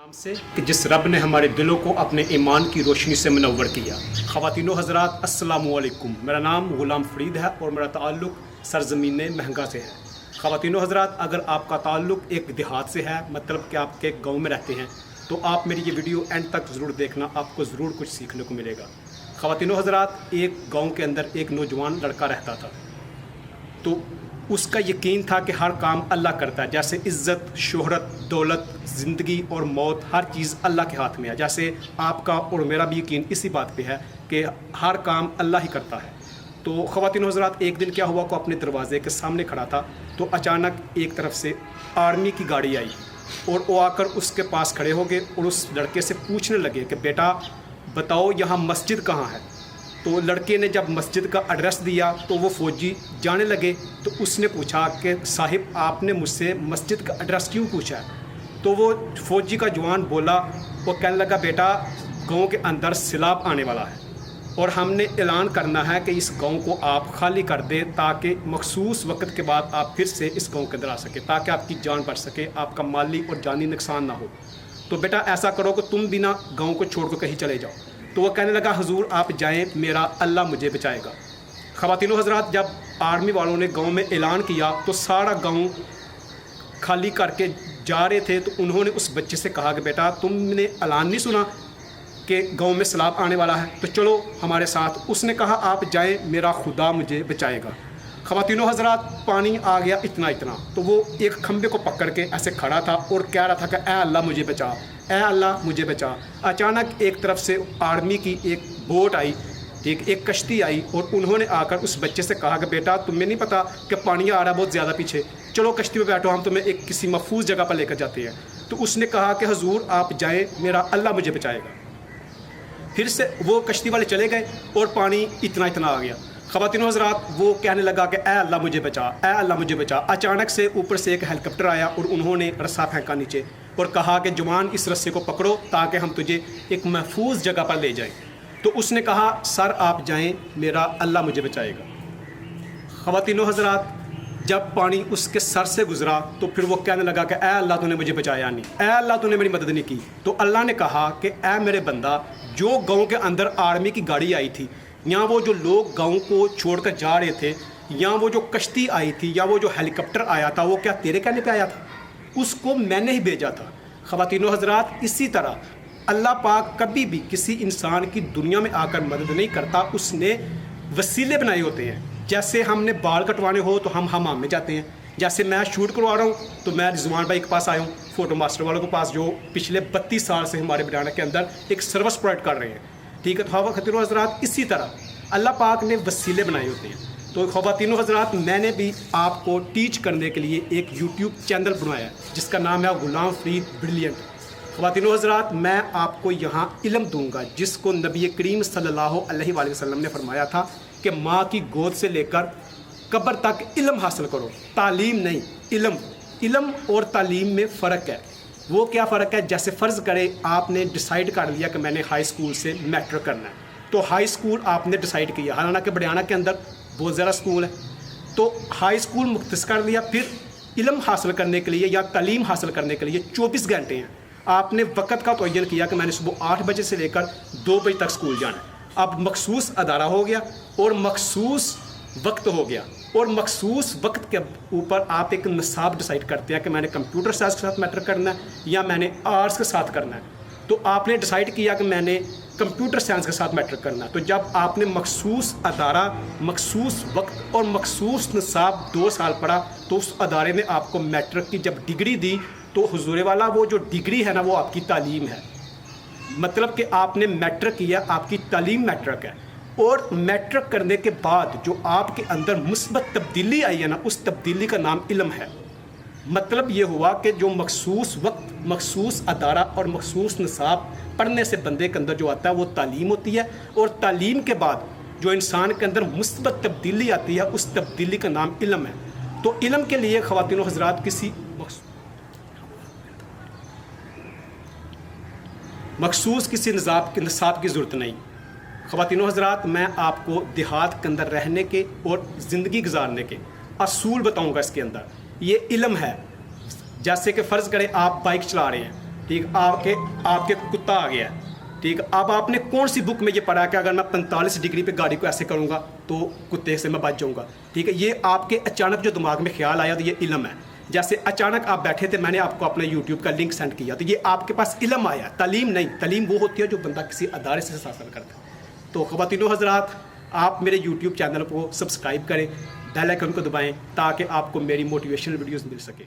नाम से कि जिस रब ने हमारे दिलों को अपने ईमान की रोशनी से मुनव्वर किया। ख़वातीनो हज़रात अस्सलामु अलैकुम। मेरा नाम ग़ुलाम फ़रीद है और मेरा ताल्लुक़ सरज़मीन महंगा से है। ख़वातीनो हज़रात, अगर आपका ताल्लुक़ एक देहात से है, मतलब कि आप एक गाँव में रहते हैं, तो आप मेरी ये वीडियो एंड तक ज़रूर देखना, आपको ज़रूर कुछ सीखने को मिलेगा। ख़वातीनो हज़रात, एक गाँव के अंदर एक नौजवान लड़का रहता था। तो उसका यकीन था कि हर काम अल्लाह करता है। जैसे इज़्ज़त, शोहरत, दौलत, ज़िंदगी और मौत, हर चीज़ अल्लाह के हाथ में है। जैसे आपका और मेरा भी यकीन इसी बात पे है कि हर काम अल्लाह ही करता है। तो ख़वातीन हज़रात, एक दिन क्या हुआ को अपने दरवाज़े के सामने खड़ा था, तो अचानक एक तरफ से आर्मी की गाड़ी आई और वो आकर उसके पास खड़े हो गए और उस लड़के से पूछने लगे कि बेटा बताओ यहाँ मस्जिद कहाँ है। तो लड़के ने जब मस्जिद का एड्रेस दिया तो वो फ़ौजी जाने लगे। तो उसने पूछा कि साहिब आपने मुझसे मस्जिद का एड्रेस क्यों पूछा है। तो वो फ़ौजी का जवान बोला, वो कहने लगा बेटा गांव के अंदर सैलाब आने वाला है और हमने ऐलान करना है कि इस गांव को आप खाली कर दें ताकि मखसूस वक्त के बाद आप फिर से इस गांव के अंदर आ सके, ताकि आपकी जान बच सके, आपका माली और जानी नुकसान ना हो। तो बेटा ऐसा करो कि तुम बिना गाँव को छोड़ कर कहीं चले जाओ। तो वो कहने लगा हुजूर आप जाएं, मेरा अल्लाह मुझे बचाएगा। ख़वातीनो हज़रात, जब आर्मी वालों ने गांव में ऐलान किया तो सारा गांव खाली करके जा रहे थे। तो उन्होंने उस बच्चे से कहा कि बेटा तुमने ऐलान नहीं सुना कि गांव में सैलाब आने वाला है, तो चलो हमारे साथ। उसने कहा आप जाएं, मेरा खुदा मुझे बचाएगा। ख़वातीनो हज़रात, पानी आ गया इतना इतना, तो वो एक खंबे को पकड़ के ऐसे खड़ा था और कह रहा था कि ऐ अल्लाह मुझे बचा, ऐ अल्लाह मुझे बचा। अचानक एक तरफ से आर्मी की एक बोट आई, ठीक, एक कश्ती आई और उन्होंने आकर उस बच्चे से कहा कि बेटा तुम्हें नहीं पता कि पानी आ रहा है बहुत ज़्यादा पीछे, चलो कश्ती में बैठो, हम तुम्हें एक किसी महफूज जगह पर लेकर जाते हैं। तो उसने कहा कि हुजूर आप जाएँ, मेरा अल्लाह मुझे बचाएगा। फिर से वो कश्ती वाले चले गए और पानी इतना इतना आ गया। ख़वातीनो हज़रात, वो कहने लगा कि ऐ अल्लाह मुझे बचा, ऐ अल्लाह मुझे बचा। अचानक से ऊपर से एक हेलीकॉप्टर आया और उन्होंने रस्सा फेंका नीचे और कहा कि जवान इस रस्से को पकड़ो ताकि हम तुझे एक महफूज जगह पर ले जाएं। तो उसने कहा सर आप जाएं, मेरा अल्लाह मुझे बचाएगा। ख़वातीनो हज़रात, जब पानी उसके सर से गुज़रा तो फिर वो कहने लगा कि ऐ अल्लाह तूने मुझे बचाया नहीं, ऐ अल्लाह तूने मेरी मदद नहीं की। तो अल्लाह ने कहा कि ऐ मेरे बंदा, जो गाँव के अंदर आर्मी की गाड़ी आई थी, यहाँ वो जो लोग गांव को छोड़कर जा रहे थे, यहाँ वो जो कश्ती आई थी या वो जो हेलीकॉप्टर आया था, वो क्या तेरे कहने पे आया था? उसको मैंने ही भेजा था। ख़वातीनो हज़रात, इसी तरह अल्लाह पाक कभी भी किसी इंसान की दुनिया में आकर मदद नहीं करता, उसने वसीले बनाए होते हैं। जैसे हमने बाल कटवाने हो तो हम हमाम में जाते हैं। जैसे मैं शूट करवा रहा हूँ तो मैं रिजवान भाई के पास आया हूँ, फ़ोटो मास्टर वालों के पास, जो पिछले 32 साल से हमारे बिराना के अंदर एक सर्विस प्रोवाइड कर रहे हैं, ठीक है। तो ख़वातीनो हज़रात, इसी तरह अल्लाह पाक ने वसीले बनाए होते हैं। तो ख़वातीनो हज़रात, मैंने भी आपको टीच करने के लिए एक यूट्यूब चैनल बनाया है जिसका नाम है ग़ुलाम फ़रीद ब्रिलियंट। ख़वातीनो हज़रात, मैं आपको यहाँ इल्म दूँगा जिसको नबी करीम सल्लल्लाहु अलैहि वसल्लम ने फरमाया था कि माँ की गोद से लेकर कब्र तक इल्म हासिल करो, तालीम नहीं, इल्म। इल्म और तालीम में फ़र्क है। वो क्या फ़र्क है? जैसे फ़र्ज़ करें आपने डिसाइड कर लिया कि मैंने हाई स्कूल से मैट्रिक करना है, तो हाई स्कूल आपने डिसाइड किया, हालांकि बड़ियाना के अंदर बहुत ज़्यादा स्कूल है, तो हाई स्कूल मुख्तस कर लिया। फिर इल्म हासिल करने के लिए या तालीम हासिल करने के लिए 24 घंटे हैं। आपने वक़्त का तयन किया कि मैंने सुबह 8 बजे से लेकर 2 बजे तक स्कूल जाना है। अब मखसूस अदारा हो गया और मखसूस वक्त हो गया, और मखसूस वक्त के ऊपर आप एक निसाब डिसाइड करते हैं कि मैंने कंप्यूटर साइंस के साथ मैट्रिक करना है या मैंने आर्ट्स के साथ करना है। तो आपने डिसाइड किया कि मैंने कंप्यूटर साइंस के साथ मैट्रिक करना है। तो जब आपने मखसूस अदारा, मखसूस वक्त और मखसूस निसाब 2 साल पढ़ा, तो उस अदारे ने आपको मैट्रिक की जब डिग्री दी, तो हुजूर वाला वो जो डिग्री है ना, वो आपकी तालीम है। मतलब कि आपने मैट्रिक किया, आपकी तालीम मैट्रिक है। और मैट्रिक करने के बाद जो आपके अंदर मुस्बत तब्दीली आई है ना, उस तब्दीली का नाम इल्म है। मतलब ये हुआ कि जो मखसूस वक्त, मखसूस अदारा और मखसूस निसाब पढ़ने से बंदे के अंदर जो आता है वो तालीम होती है। और तालीम के बाद जो इंसान के अंदर मुस्बत तब्दीली आती है, उस तब्दीली का नाम इल्म है। तो इल्म के लिए ख़वातीनो हज़रात किसी मखसूस किसी निसाब की ज़रूरत नहीं। ख़वातीनो हज़रात, मैं आपको देहात के अंदर रहने के और ज़िंदगी गुजारने के असूल बताऊँगा। इसके अंदर ये इल्म है। जैसे कि फ़र्ज़ करें आप बाइक चला रहे हैं, ٹھیک آپ کے کتا آ گیا ہے، ٹھیک. اب آپ نے کون سی بک میں یہ پڑھا کہ اگر میں 45 ڈگری پہ گاڑی کو ایسے کروں گا تو کتے سے میں بچ جاؤں گا؟ ٹھیک ہے، یہ آپ کے اچانک جو دماغ میں خیال آیا تو یہ علم ہے. جیسے اچانک آپ بیٹھے تھے، میں نے آپ کو اپنے یوٹیوب کا لنک سینڈ کیا تو یہ آپ کے پاس علم آیا، تعلیم نہیں. تعلیم وہ ہوتی ہے جو بندہ کسی ادارے سے حاصل کرتا ہے. تو خواتین و حضرات، آپ میرے یوٹیوب چینل کو سبسکرائب کریں، بیل آئیکن کو دبائیں تاکہ آپ کو میری موٹیویشنل ویڈیوز مل سکے.